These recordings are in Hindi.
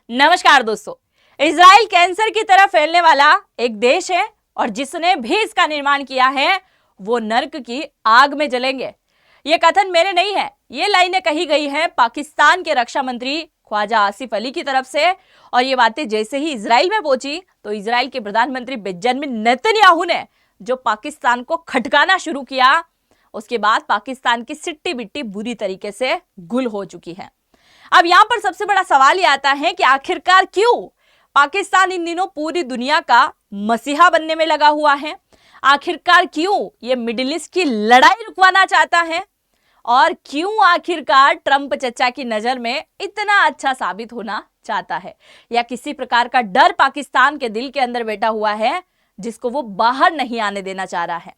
नमस्कार दोस्तों। इजराइल कैंसर की तरह फैलने वाला एक देश है और जिसने भी इसका निर्माण किया है वो नर्क की आग में जलेंगे। ये कथन मेरे नहीं है, ये लाइनें कही गई हैं पाकिस्तान के रक्षा मंत्री ख्वाजा आसिफ अली की तरफ से। और ये बातें जैसे ही इजराइल में पहुंची तो इजराइल के प्रधानमंत्री बेंजामिन नेतन्याहू ने जो पाकिस्तान को खटकाना शुरू किया, उसके बाद पाकिस्तान की सिट्टी बिट्टी बुरी तरीके से गुल हो चुकी है। अब यहां पर सबसे बड़ा सवाल यह आता है कि आखिरकार क्यों पाकिस्तान इन दिनों पूरी दुनिया का मसीहा बनने में लगा हुआ है। आखिरकार क्यों ये मिडिल ईस्ट की लड़ाई रुकवाना चाहता है और क्यों आखिरकार ट्रंप चचा की नजर में इतना अच्छा साबित होना चाहता है, या किसी प्रकार का डर पाकिस्तान के दिल के अंदर बैठा हुआ है जिसको वो बाहर नहीं आने देना चाह रहा है।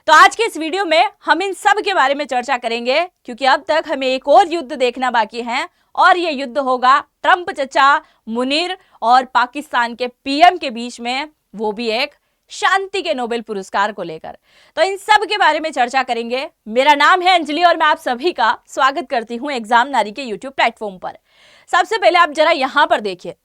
तो आज के इस वीडियो में हम इन सब के बारे में चर्चा करेंगे, क्योंकि अब तक हमें एक और युद्ध देखना बाकी है और ये युद्ध होगा ट्रंप चचा, मुनीर और पाकिस्तान के पीएम के बीच में, वो भी एक शांति के नोबेल पुरस्कार को लेकर। तो इन सब के बारे में चर्चा करेंगे। मेरा नाम है अंजलि और मैं आप सभी का स्वागत करती हूं एग्जाम नारी के यूट्यूब प्लेटफॉर्म पर। सबसे पहले आप जरा यहां पर देखिए,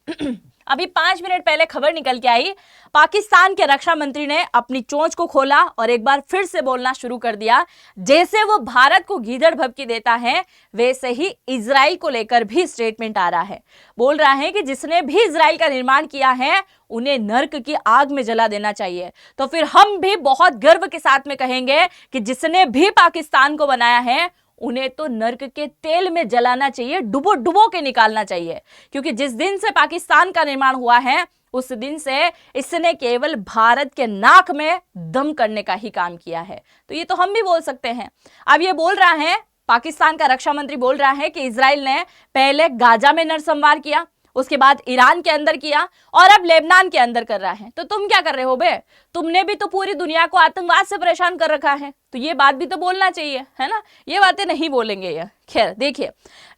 अभी 5 मिनट पहले खबर निकल के आई, पाकिस्तान के रक्षा मंत्री ने अपनी चोंच को खोला और एक बार फिर से बोलना शुरू कर दिया। जैसे वो भारत को गीदड़ भभकी देता है, वैसे ही इजराइल को लेकर भी स्टेटमेंट आ रहा है। बोल रहा है कि जिसने भी इजराइल का निर्माण किया है उन्हें नर्क की आग में जला देना चाहिए। तो फिर हम भी बहुत गर्व के साथ में कहेंगे कि जिसने भी पाकिस्तान को बनाया है उन्हें तो नर्क के तेल में जलाना चाहिए, डुबो डुबो के निकालना चाहिए। क्योंकि जिस दिन से पाकिस्तान का निर्माण हुआ है उस दिन से इसने केवल भारत के नाक में दम करने का ही काम किया है। तो ये तो हम भी बोल सकते हैं। अब ये बोल रहा है, पाकिस्तान का रक्षा मंत्री बोल रहा है कि इजराइल ने पहले गाजा में नरसंहार किया, उसके बाद ईरान के अंदर किया और अब लेबनान के अंदर कर रहा है। तो तुम क्या कर रहे हो बे? तुमने भी तो पूरी दुनिया को आतंकवाद से परेशान कर रखा है, तो ये बात भी तो बोलना चाहिए, है ना? ये बातें नहीं बोलेंगे ये। खैर देखिए,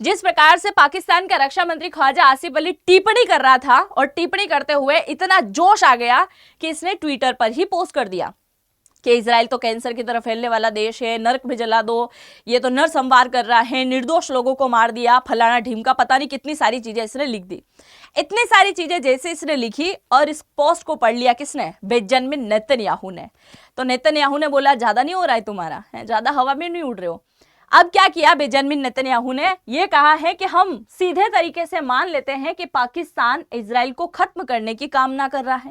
जिस प्रकार से पाकिस्तान का रक्षा मंत्री ख्वाजा आसिफ अली टिप्पणी कर रहा था और टिप्पणी करते हुए इतना जोश आ गया कि इसने ट्विटर पर ही पोस्ट कर दिया कि इजराइल तो कैंसर की तरफ फैलने वाला देश है, नर्क में जला दो, ये तो नरसंहार कर रहा है, निर्दोष लोगों को मार दिया, फलाना ढीमका, पता नहीं कितनी सारी चीजें इसने लिख दी। इतनी सारी चीजें जैसे इसने लिखी और इस पोस्ट को पढ़ लिया किसने? बेंजामिन नेतन्याहू ने। तो नेतन्याहू ने बोला ज्यादा नहीं हो रहा है तुम्हारा, ज्यादा हवा में नहीं उड़ रहे हो। अब क्या किया बेंजामिन नेतन्याहू ने? ये कहा है कि हम सीधे तरीके से मान लेते हैं कि पाकिस्तान इजराइल को खत्म करने की कामना कर रहा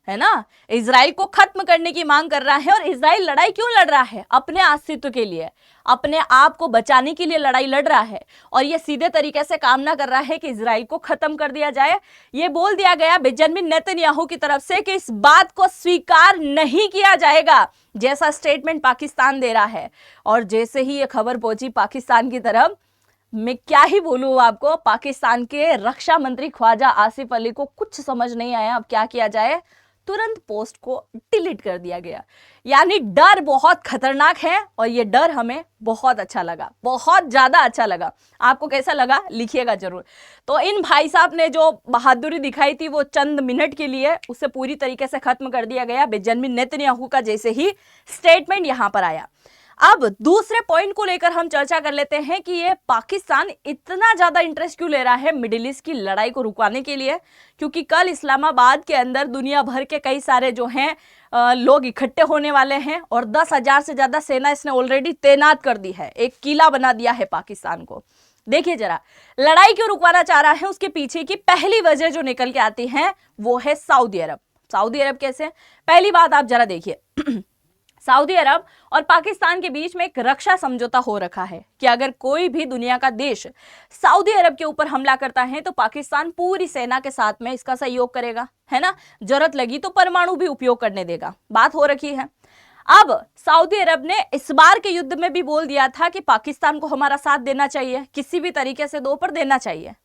है ना, इजराइल को खत्म करने की मांग कर रहा है। और इजराइल लड़ाई क्यों लड़ रहा है? अपने अस्तित्व के लिए, अपने आप को बचाने के लिए लड़ाई लड़ रहा है। और ये सीधे तरीके से कामना कर रहा है कि इजराइल को खत्म कर दिया जाए। ये बोल दिया गया बेंजामिन नेतन्याहू की तरफ से कि इस बात को स्वीकार नहीं किया जाएगा, जैसा स्टेटमेंट पाकिस्तान दे रहा है। और जैसे ही ये खबर पहुंची पाकिस्तान की तरफ, मैं क्या ही बोलूं आपको, पाकिस्तान के रक्षा मंत्री ख्वाजा आसिफ अली को कुछ समझ नहीं आया अब क्या किया जाए। तुरंत पोस्ट को डिलीट कर दिया गया। यानी डर बहुत खतरनाक है और ये डर हमें बहुत अच्छा लगा, बहुत ज्यादा अच्छा लगा। आपको कैसा लगा लिखिएगा जरूर। तो इन भाई साहब ने जो बहादुरी दिखाई थी वो चंद मिनट के लिए, उसे पूरी तरीके से खत्म कर दिया गया बेंजामिन नेतन्याहू का जैसे ही स्टेटमेंट यहां पर आया। अब दूसरे पॉइंट को लेकर हम चर्चा कर लेते हैं कि ये पाकिस्तान इतना ज्यादा इंटरेस्ट क्यों ले रहा है मिडिल ईस्ट की लड़ाई को रुकवाने के लिए। क्योंकि कल इस्लामाबाद के अंदर दुनिया भर के कई सारे जो हैं लोग इकट्ठे होने वाले हैं और 10,000 से ज्यादा सेना इसने ऑलरेडी तैनात कर दी है, एक किला बना दिया है पाकिस्तान को। देखिए जरा, लड़ाई क्यों रुकवाना चाह रहा है उसके पीछे की पहली वजह जो निकल के आती है वो है सऊदी अरब। सऊदी अरब कैसे? पहली बात आप जरा देखिए, सऊदी अरब और पाकिस्तान के बीच में एक रक्षा समझौता हो रखा है कि अगर कोई भी दुनिया का देश सऊदी अरब के ऊपर हमला करता है तो पाकिस्तान पूरी सेना के साथ में इसका सहयोग करेगा, है ना? जरूरत लगी तो परमाणु भी उपयोग करने देगा, बात हो रखी है। अब सऊदी अरब ने इस बार के युद्ध में भी बोल दिया था कि पाकिस्तान को हमारा साथ देना चाहिए, किसी भी तरीके से दो पर देना चाहिए।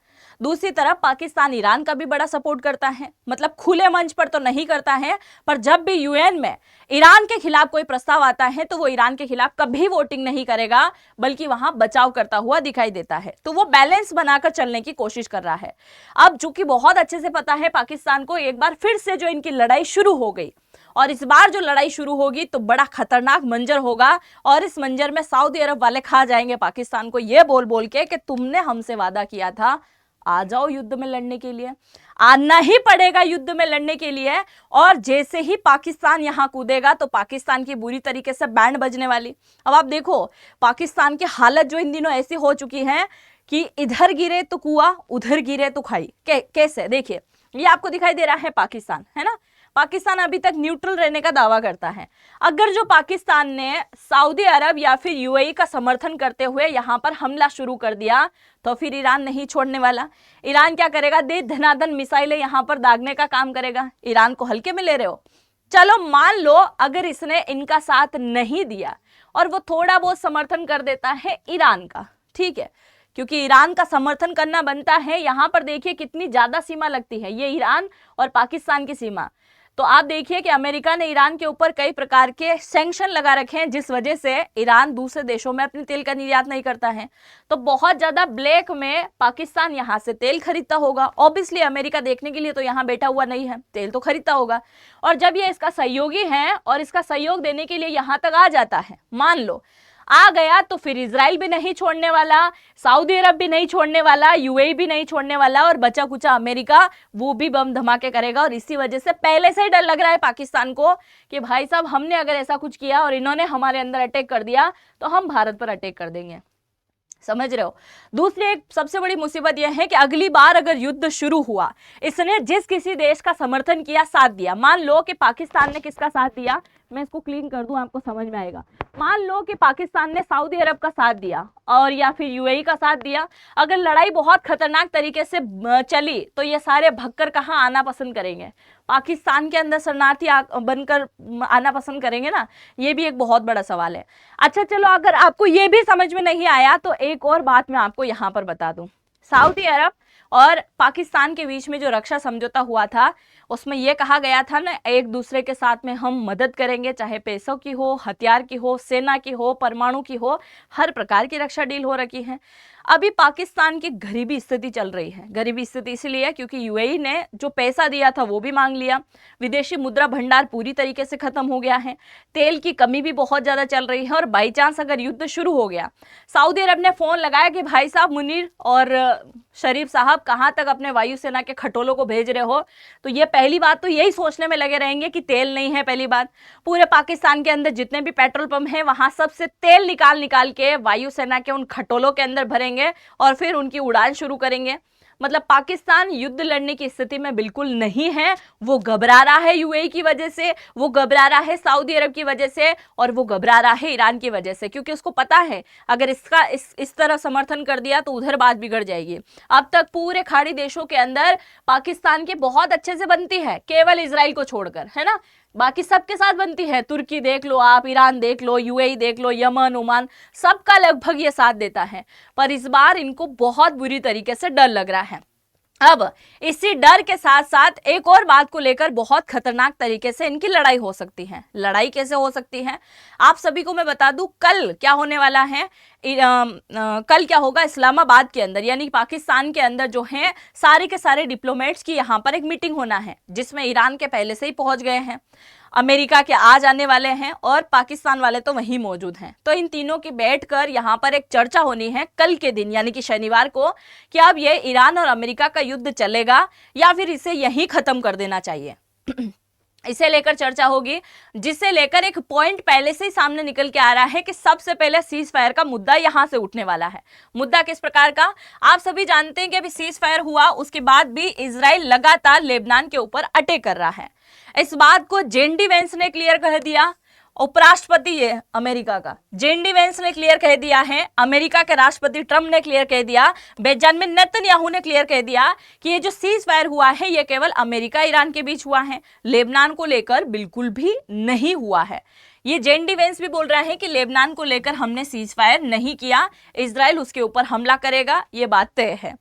दूसरी तरफ पाकिस्तान ईरान का भी बड़ा सपोर्ट करता है, मतलब खुले मंच पर तो नहीं करता है, पर जब भी यूएन में ईरान के खिलाफ कोई प्रस्ताव आता है तो वो ईरान के खिलाफ कभी वोटिंग नहीं करेगा, बल्कि वहां बचाव करता हुआ दिखाई देता है। तो वो बैलेंस बनाकर चलने की कोशिश कर रहा है। अब चूंकि बहुत अच्छे से पता है पाकिस्तान को, एक बार फिर से जो इनकी लड़ाई शुरू हो गई और इस बार जो लड़ाई शुरू होगी तो बड़ा खतरनाक मंजर होगा और इस मंजर में सऊदी अरब वाले खा जाएंगे पाकिस्तान को, ये बोल बोल के कि तुमने हमसे वादा किया था, आ जाओ युद्ध में लड़ने के लिए, आना ही पड़ेगा युद्ध में लड़ने के लिए। और जैसे ही पाकिस्तान यहां कूदेगा तो पाकिस्तान की बुरी तरीके से बैंड बजने वाली। अब आप देखो पाकिस्तान की हालत जो इन दिनों ऐसी हो चुकी है कि इधर गिरे तो कुआं, उधर गिरे तो खाई। कैसे, देखिए ये आपको दिखाई दे रहा है पाकिस्तान, है ना। पाकिस्तान अभी तक न्यूट्रल रहने का दावा करता है। अगर जो पाकिस्तान ने सऊदी अरब या फिर यूएई का समर्थन करते हुए यहां पर हमला शुरू कर दिया तो फिर ईरान नहीं छोड़ने वाला। ईरान क्या करेगा, दे धनाधन मिसाइलें यहां पर दागने का काम करेगा। ईरान को हल्के में ले रहे हो। चलो मान लो अगर इसने इनका साथ नहीं दिया और वो थोड़ा बहुत समर्थन कर देता है ईरान का, ठीक है, क्योंकि ईरान का समर्थन करना बनता है। यहां पर देखिए कितनी ज्यादा सीमा लगती है, ये ईरान और पाकिस्तान की सीमा। तो आप देखिए कि अमेरिका ने ईरान के ऊपर कई प्रकार के सैंक्शन लगा रखे हैं, जिस वजह से ईरान दूसरे देशों में अपने तेल का निर्यात नहीं करता है। तो बहुत ज्यादा ब्लैक में पाकिस्तान यहां से तेल खरीदता होगा। ऑब्वियसली अमेरिका देखने के लिए तो यहां बैठा हुआ नहीं है, तेल तो खरीदता होगा। और जब ये इसका सहयोगी है और इसका सहयोग देने के लिए यहां तक आ जाता है, मान लो आ गया, तो फिर इजराइल भी नहीं छोड़ने वाला, सऊदी अरब भी नहीं छोड़ने वाला, यूएई भी नहीं छोड़ने वाला, और बचा कुचा अमेरिका वो भी बम धमाके करेगा। और इसी वजह से पहले से ही डर लग रहा है पाकिस्तान को कि भाई साहब हमने अगर ऐसा कुछ किया और इन्होंने हमारे अंदर अटैक कर दिया तो हम भारत पर अटैक कर देंगे। समझ रहे हो। दूसरी एक सबसे बड़ी मुसीबत यह है कि अगली बार अगर युद्ध शुरू हुआ, इसने जिस किसी देश का समर्थन किया, साथ दिया, मान लो कि पाकिस्तान ने किसका साथ दिया, मैं इसको क्लीन कर दूं आपको समझ में आएगा। मान लो कि पाकिस्तान ने सऊदी अरब का साथ दिया और या फिर यूएई का साथ दिया। अगर लड़ाई बहुत खतरनाक तरीके से चली तो ये सारे भगकर कहाँ आना पसंद करेंगे, पाकिस्तान के अंदर शरणार्थी बनकर आना पसंद करेंगे ना। ये भी एक बहुत बड़ा सवाल है। अच्छा चलो, अगर आपको ये भी समझ में नहीं आया तो एक और बात मैं आपको यहाँ पर बता दूं। सऊदी अरब और पाकिस्तान के बीच में जो रक्षा समझौता हुआ था उसमें यह कहा गया था ना, एक दूसरे के साथ में हम मदद करेंगे, चाहे पैसों की हो, हथियार की हो, सेना की हो, परमाणु की हो, हर प्रकार की रक्षा डील हो रखी है। अभी पाकिस्तान की गरीबी स्थिति चल रही है। गरीबी स्थिति इसलिए क्योंकि यूएई ने जो पैसा दिया था वो भी मांग लिया, विदेशी मुद्रा भंडार पूरी तरीके से खत्म हो गया है, तेल की कमी भी बहुत ज्यादा चल रही है। और बाई चांस अगर युद्ध शुरू हो गया, सऊदी अरब ने फोन लगाया कि भाई साहब मुनीर और शरीफ साहब कहाँ तक अपने वायुसेना के खटोलों को भेज रहे हो, तो ये पहली बात तो यही सोचने में लगे रहेंगे कि तेल नहीं है। पहली बात, पूरे पाकिस्तान के अंदर जितने भी पेट्रोल पंप हैं वहां सबसे तेल निकाल निकाल के वायुसेना के उन खटोलों के अंदर भरेंगे और फिर उनकी उड़ान शुरू करेंगे। मतलब पाकिस्तान युद्ध लड़ने की स्थिति में बिल्कुल नहीं है। वो घबरा रहा है यूएई की वजह से, वो घबरा रहा है सऊदी अरब की वजह से, और वो घबरा रहा है ईरान की वजह से, क्योंकि उसको पता है अगर इसका इस तरह समर्थन कर दिया तो उधर बात बिगड़ जाएगी। अब तक पूरे खाड़ी देशों के अंदर पाकिस्तान की बहुत अच्छे से बनती है, केवल इजराइल को छोड़कर, है ना। बाकी सबके साथ बनती है, तुर्की देख लो आप, ईरान देख लो, यूएई देख लो, यमन, ओमान, सबका लगभग ये साथ देता है। पर इस बार इनको बहुत बुरी तरीके से डर लग रहा है। अब इसी डर के साथ साथ एक और बात को लेकर बहुत खतरनाक तरीके से इनकी लड़ाई हो सकती है। लड़ाई कैसे हो सकती है आप सभी को मैं बता दूं। कल क्या होने वाला है, कल क्या होगा इस्लामाबाद के अंदर, यानी पाकिस्तान के अंदर जो है सारे के सारे डिप्लोमेट्स की यहाँ पर एक मीटिंग होना है, जिसमें ईरान के पहले से ही पहुंच गए हैं, अमेरिका के आ जाने वाले हैं और पाकिस्तान वाले तो वहीं मौजूद हैं। तो इन तीनों की बैठकर यहाँ पर एक चर्चा होनी है कल के दिन, यानी कि शनिवार को, कि अब ये ईरान और अमेरिका का युद्ध चलेगा या फिर इसे यहीं खत्म कर देना चाहिए। इसे लेकर चर्चा होगी, जिसे लेकर एक पॉइंट पहले से ही सामने निकल के आ रहा है कि सबसे पहले सीज फायर का मुद्दा यहां से उठने वाला है। मुद्दा किस प्रकार का, आप सभी जानते हैं कि अभी सीज फायर हुआ उसके बाद भी इजराइल लगातार लेबनान के ऊपर अटैक कर रहा है। इस बात को जेडी वेंस ने क्लियर कर दिया, उपराष्ट्रपति है अमेरिका का जेडी वेंस ने क्लियर कह दिया है, अमेरिका के राष्ट्रपति ट्रंप ने क्लियर कह दिया, बेंजामिन नेतन्याहू ने क्लियर कह दिया कि ये जो सीज फायर हुआ है ये केवल अमेरिका ईरान के बीच हुआ है, लेबनान को लेकर बिल्कुल भी नहीं हुआ है। ये जेडी वेंस भी बोल रहा है कि लेबनान को लेकर हमने सीज फायर नहीं किया, इजराइल उसके ऊपर हमला करेगा, ये बात तय है।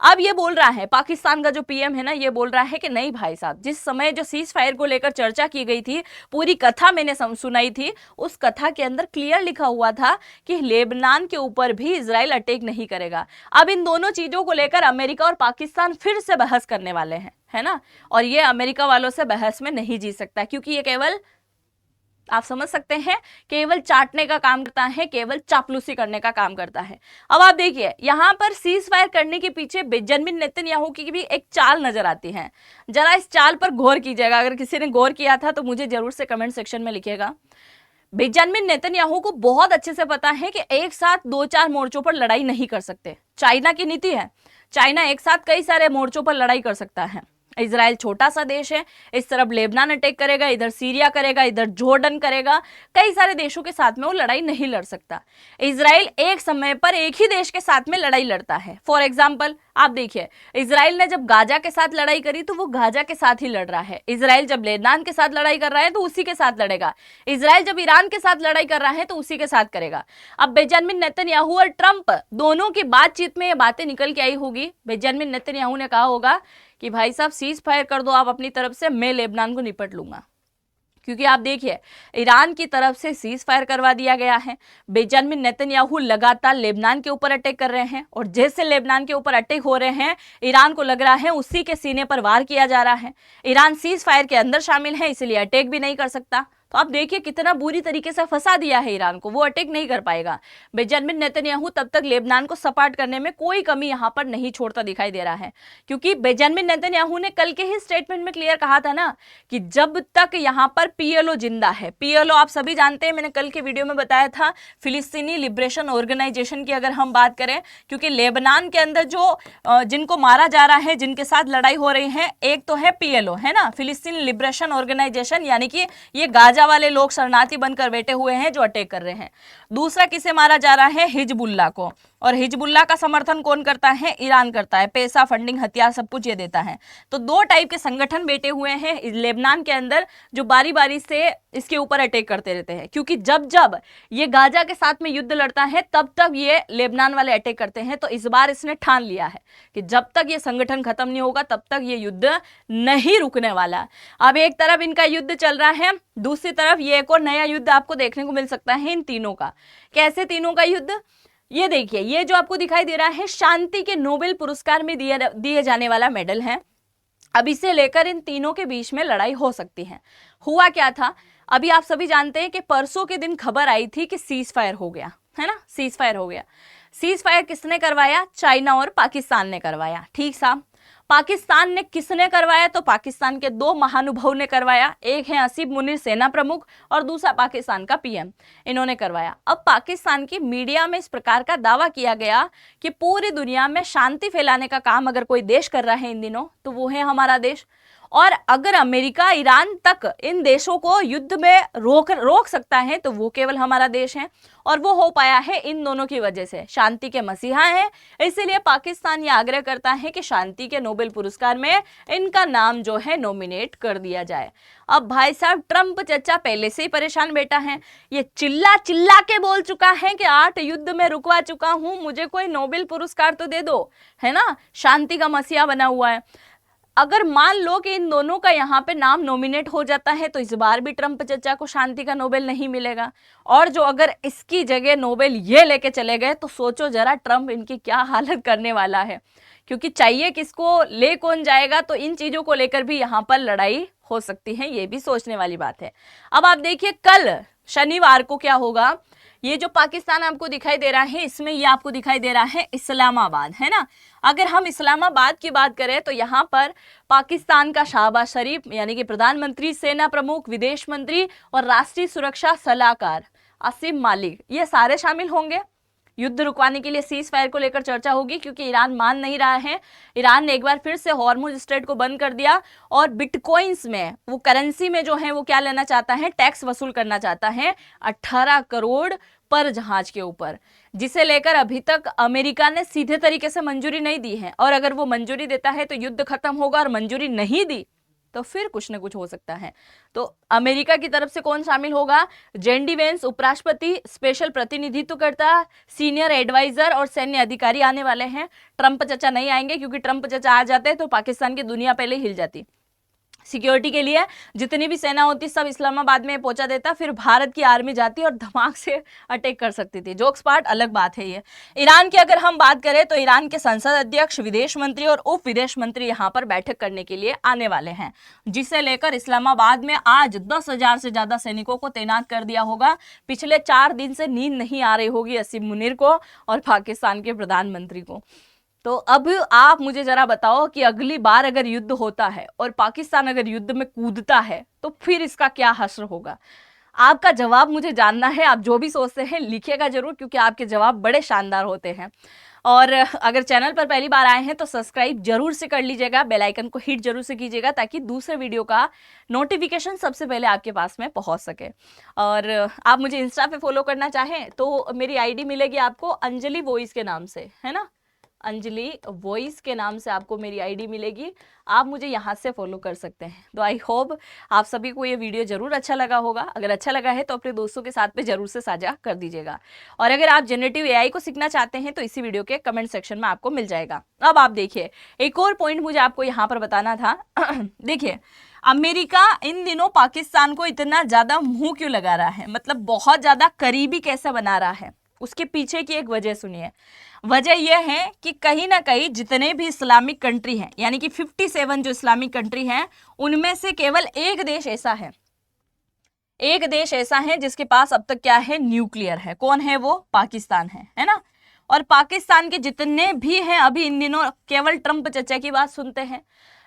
अब ये बोल रहा है पाकिस्तान का जो पीएम है ना, ये बोल रहा है कि नहीं भाई साहब, जिस समय जो सीज फायर को लेकर चर्चा की गई थी, पूरी कथा मैंने सुनाई थी, उस कथा के अंदर क्लियर लिखा हुआ था कि लेबनान के ऊपर भी इजराइल अटैक नहीं करेगा। अब इन दोनों चीजों को लेकर अमेरिका और पाकिस्तान फिर से बहस करने वाले हैं, है ना। और ये अमेरिका वालों से बहस में नहीं जीत सकता, क्योंकि ये केवल आप समझ सकते हैं, केवल चाटने का काम करता है, केवल चापलूसी करने का काम करता है। अब आप देखिए यहां पर सीज फायर करने के पीछे बेंजामिन नेतन्याहू की भी एक चाल नजर आती है। जरा इस चाल पर गौर कीजिएगा, अगर किसी ने गौर किया था तो मुझे जरूर से कमेंट सेक्शन में लिखिएगा। बेंजामिन नेतन्याहू को बहुत अच्छे से पता है कि एक साथ 2-4 मोर्चों पर लड़ाई नहीं कर सकते। चाइना की नीति है, चाइना एक साथ कई सारे मोर्चों पर लड़ाई कर सकता है। इजराइल छोटा सा देश है, इस तरफ लेबनान अटैक करेगा, इधर सीरिया करेगा, इधर जॉर्डन करेगा, कई सारे देशों के साथ में वो लड़ाई नहीं लड़ सकता। इजराइल एक समय पर एक ही देश के साथ में लड़ाई लड़ता है। फॉर एग्जाम्पल आप देखिए, इजराइल ने जब गाजा के साथ लड़ाई करी तो वो गाजा के साथ ही लड़ रहा है। इजराइल जब लेबनान के साथ लड़ाई कर रहा है तो उसी के साथ लड़ेगा। इजराइल जब ईरान के साथ लड़ाई कर रहा है तो उसी के साथ करेगा। अब बेंजामिन नेतन्याहू और ट्रंप दोनों की बातचीत में ये बातें निकल के आई होगी। बेंजामिन नेतन्याहू ने कहा होगा कि भाई साहब सीज फायर कर दो आप अपनी तरफ से, मैं लेबनान को निपट लूंगा। क्योंकि आप देखिए ईरान की तरफ से सीज फायर करवा दिया गया है। बेंजामिन नेतन्याहू लगातार लेबनान के ऊपर अटैक कर रहे हैं और जैसे लेबनान के ऊपर अटैक हो रहे हैं ईरान को लग रहा है उसी के सीने पर वार किया जा रहा है। ईरान सीज फायर के अंदर शामिल है, इसलिए अटैक भी नहीं कर सकता। तो आप देखिए कितना बुरी तरीके से फंसा दिया है ईरान को, वो अटैक नहीं कर पाएगा। बेंजामिन नेतन्याहू तब तक लेबनान को सपाट करने में कोई कमी यहां पर नहीं छोड़ता दिखाई दे रहा है, क्योंकि बेंजामिन नेतन्याहू ने कल के ही स्टेटमेंट में क्लियर कहा था ना कि जब तक यहां पर पीएलओ जिंदा है, पीएलओ आप सभी जानते हैं, मैंने कल के वीडियो में बताया था, फिलिस्तीनी लिबरेशन ऑर्गेनाइजेशन की अगर हम बात करें, क्योंकि लेबनान के अंदर जो जिनको मारा जा रहा है, जिनके साथ लड़ाई हो रही है, एक तो है पीएलओ है ना, फिलिस्तीनी लिबरेशन ऑर्गेनाइजेशन, यानी कि ये गाजा वाले लोग शरणार्थी बनकर बैठे हुए हैं जो अटैक कर रहे हैं। दूसरा किसे मारा जा रहा है? हिजबुल्लाह को। और हिजबुल्लाह का समर्थन कौन करता है? ईरान करता है, पैसा, फंडिंग, हथियार सब कुछ ये देता है। तो दो टाइप के संगठन बैठे हुए हैं लेबनान के अंदर जो बारी बारी से इसके ऊपर अटैक करते रहते हैं, क्योंकि जब जब ये गाजा के साथ में युद्ध लड़ता है तब तब ये लेबनान वाले अटैक करते हैं। तो इस बार इसने ठान लिया है कि जब तक ये संगठन खत्म नहीं होगा तब तक ये युद्ध नहीं रुकने वाला। अब एक तरफ इनका युद्ध चल रहा है, दूसरी तरफ ये एक और नया युद्ध आपको देखने को मिल सकता है इन तीनों का। कैसे तीनों का युद्ध? ये देखिए, ये जो आपको दिखाई दे रहा है शांति के नोबेल पुरस्कार में दिए जाने वाला मेडल है। अब इसे लेकर इन तीनों के बीच में लड़ाई हो सकती है। हुआ क्या था, अभी आप सभी जानते हैं कि परसों के दिन खबर आई थी कि सीज फायर हो गया है ना, सीज फायर हो गया। सीज फायर किसने करवाया? चाइना और पाकिस्तान ने करवाया। ठीक साहब, पाकिस्तान ने किसने करवाया? तो पाकिस्तान के दो महानुभाव ने करवाया, एक है आसिफ मुनीर सेना प्रमुख और दूसरा पाकिस्तान का पीएम, इन्होंने करवाया। अब पाकिस्तान की मीडिया में इस प्रकार का दावा किया गया कि पूरी दुनिया में शांति फैलाने का काम अगर कोई देश कर रहा है इन दिनों तो वो है हमारा देश। और अगर अमेरिका ईरान तक इन देशों को युद्ध में रोक सकता है तो वो केवल हमारा देश है, और वो हो पाया है इन दोनों की वजह से। शांति के मसीहा हैं, इसीलिए पाकिस्तान ये आग्रह करता है कि शांति के नोबेल पुरस्कार में इनका नाम जो है नॉमिनेट कर दिया जाए। अब भाई साहब ट्रंप चचा पहले से ही परेशान बैठा है, ये चिल्ला चिल्ला के बोल चुका है कि 8 युद्ध में रुकवा चुका हूं, मुझे कोई नोबेल पुरस्कार तो दे दो, है ना, शांति का मसीहा बना हुआ है। अगर मान लो कि इन दोनों का यहाँ पे नाम नॉमिनेट हो जाता है तो इस बार भी ट्रंप चचा को शांति का नोबेल नहीं मिलेगा, और जो अगर इसकी जगह नोबेल ये लेके चले गए तो सोचो जरा ट्रंप इनकी क्या हालत करने वाला है। क्योंकि चाहिए किसको, ले कौन जाएगा, तो इन चीजों को लेकर भी यहाँ पर लड़ाई हो सकती है, ये भी सोचने वाली बात है। अब आप देखिए कल शनिवार को क्या होगा। ये जो पाकिस्तान आपको दिखाई दे रहा है इसमें ये आपको दिखाई दे रहा है इस्लामाबाद, है ना। अगर हम इस्लामाबाद की बात करें तो यहाँ पर पाकिस्तान का शहबाज शरीफ यानी कि प्रधानमंत्री, सेना प्रमुख, विदेश मंत्री और राष्ट्रीय सुरक्षा सलाहकार आसिम मालिक, ये सारे शामिल होंगे। युद्ध रुकवाने के लिए सीज फायर को लेकर चर्चा होगी, क्योंकि ईरान मान नहीं रहा है। ईरान ने एक बार फिर से हॉर्मुज स्ट्रेट को बंद कर दिया और बिटकॉइंस में, वो करेंसी में जो है वो क्या लेना चाहता है, टैक्स वसूल करना चाहता है 18 करोड़ पर जहाज के ऊपर, जिसे लेकर अभी तक अमेरिका ने सीधे तरीके से मंजूरी नहीं दी है। और अगर वो मंजूरी देता है तो युद्ध खत्म होगा, और मंजूरी नहीं दी तो फिर कुछ न कुछ हो सकता है। तो अमेरिका की तरफ से कौन शामिल होगा? जेडी वेंस उपराष्ट्रपति, स्पेशल प्रतिनिधित्वकर्ता, सीनियर एडवाइजर और सैन्य अधिकारी आने वाले हैं। ट्रंप चचा नहीं आएंगे, क्योंकि ट्रंप चचा आ जाते तो पाकिस्तान की दुनिया पहले हिल जाती। सिक्योरिटी के लिए जितनी भी सेना होती सब इस्लामाबाद में पहुंचा देता, फिर भारत की आर्मी जाती और धमाक से अटैक कर सकती थी। जोक्स पार्ट, अलग बात है ये। ईरान की अगर हम बात करें तो ईरान के संसद अध्यक्ष, विदेश मंत्री और उप विदेश मंत्री यहां पर बैठक करने के लिए आने वाले हैं, जिसे लेकर इस्लामाबाद में आज 10,000 से ज्यादा सैनिकों को तैनात कर दिया होगा। पिछले 4 दिन से नींद नहीं आ रही होगी असीम मुनीर को और पाकिस्तान के प्रधानमंत्री को। तो अब आप मुझे जरा बताओ कि अगली बार अगर युद्ध होता है और पाकिस्तान अगर युद्ध में कूदता है तो फिर इसका क्या हश्र होगा? आपका जवाब मुझे जानना है। आप जो भी सोचते हैं लिखिएगा जरूर, क्योंकि आपके जवाब बड़े शानदार होते हैं। और अगर चैनल पर पहली बार आए हैं तो सब्सक्राइब जरूर से कर लीजिएगा, बेल आइकन को हिट जरूर से कीजिएगा, ताकि दूसरे वीडियो का नोटिफिकेशन सबसे पहले आपके पास में पहुंच सके। और आप मुझे इंस्टा पे फॉलो करना चाहें तो मेरी आईडी मिलेगी आपको अंजलि वॉइस के नाम से, है ना, अंजलि वॉइस के नाम से आपको मेरी आईडी मिलेगी। आप मुझे यहाँ से फॉलो कर सकते हैं। तो आई होप आप सभी को ये वीडियो जरूर अच्छा लगा होगा। अगर अच्छा लगा है तो अपने दोस्तों के साथ में जरूर से साझा कर दीजिएगा। और अगर आप जनरेटिव एआई को सीखना चाहते हैं तो इसी वीडियो के कमेंट सेक्शन में आपको मिल जाएगा। अब आप देखिए, एक और पॉइंट मुझे आपको यहाँ पर बताना था। देखिए, अमेरिका इन दिनों पाकिस्तान को इतना ज्यादा मुंह क्यों लगा रहा है, मतलब बहुत ज्यादा करीबी कैसे बना रहा है, उसके पीछे की एक वजह सुनिए। वजह यह है कि कहीं ना कहीं जितने भी इस्लामिक कंट्री हैं, यानी कि 57 जो इस्लामिक कंट्री हैं, उनमें से केवल एक देश ऐसा है, एक देश ऐसा है जिसके पास अब तक क्या है, न्यूक्लियर है। कौन है वो? पाकिस्तान है ना। और पाकिस्तान के जितने भी हैं अभी इन दिनों केवल ट्रंप चचा की बात सुनते हैं।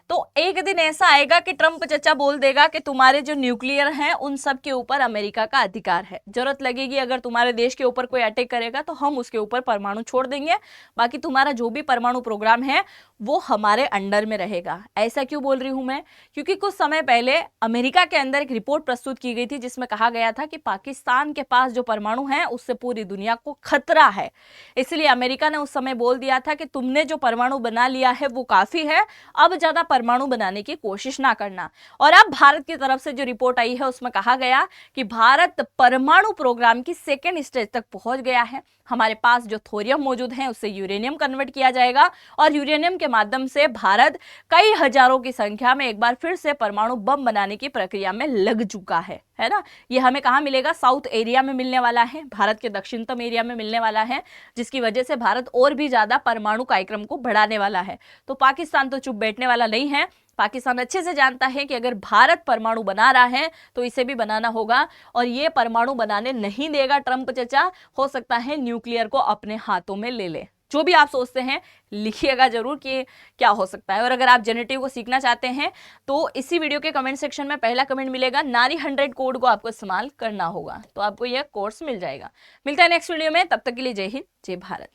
तो एक दिन ऐसा आएगा कि ट्रंप चचा बोल देगा कि तुम्हारे जो न्यूक्लियर हैं उन सब के ऊपर अमेरिका का अधिकार है। जरूरत लगेगी अगर तुम्हारे देश के ऊपर कोई अटैक करेगा तो हम उसके ऊपर परमाणु छोड़ देंगे, बाकी तुम्हारा जो भी परमाणु प्रोग्राम है वो हमारे अंडर में रहेगा। ऐसा क्यों बोल रही हूं मैं? क्योंकि कुछ समय पहले अमेरिका के अंदर एक रिपोर्ट प्रस्तुत की गई थी जिसमें कहा गया था कि पाकिस्तान के पास जो परमाणु है उससे पूरी दुनिया को खतरा है। इसलिए अमेरिका ने उस समय बोल दिया था कि तुमने जो परमाणु बना लिया है वो काफी है, अब ज्यादा परमाणु बनाने की कोशिश ना करना। और अब भारत की तरफ से जो रिपोर्ट आई है उसमें कहा गया कि भारत परमाणु प्रोग्राम की सेकेंड स्टेज तक पहुंच गया है। हमारे पास जो थोरियम मौजूद है उससे यूरेनियम कन्वर्ट किया जाएगा और यूरेनियम के माध्यम से भारत कई हजारों की संख्या में एक बार फिर से परमाणु बम बनाने की प्रक्रिया में लग चुका है ना। ये हमें कहाँ मिलेगा? साउथ एरिया में मिलने वाला है, भारत के दक्षिणतम एरिया में मिलने वाला है, जिसकी वजह से भारत और भी ज्यादा परमाणु कार्यक्रम को बढ़ाने वाला है। तो पाकिस्तान तो चुप बैठने वाला नहीं है। पाकिस्तान अच्छे से जानता है कि अगर भारत परमाणु बना रहा है तो इसे भी बनाना होगा, और ये परमाणु बनाने नहीं देगा ट्रंप चचा। हो सकता है न्यूक्लियर को अपने हाथों में ले ले। जो भी आप सोचते हैं लिखिएगा जरूर कि क्या हो सकता है। और अगर आप जेनेटिव को सीखना चाहते हैं तो इसी वीडियो के कमेंट सेक्शन में पहला कमेंट मिलेगा, नारी 100 कोड को आपको इस्तेमाल करना होगा, तो आपको यह कोर्स मिल जाएगा। मिलता है नेक्स्ट वीडियो में, तब तक के लिए जय हिंद, जय भारत।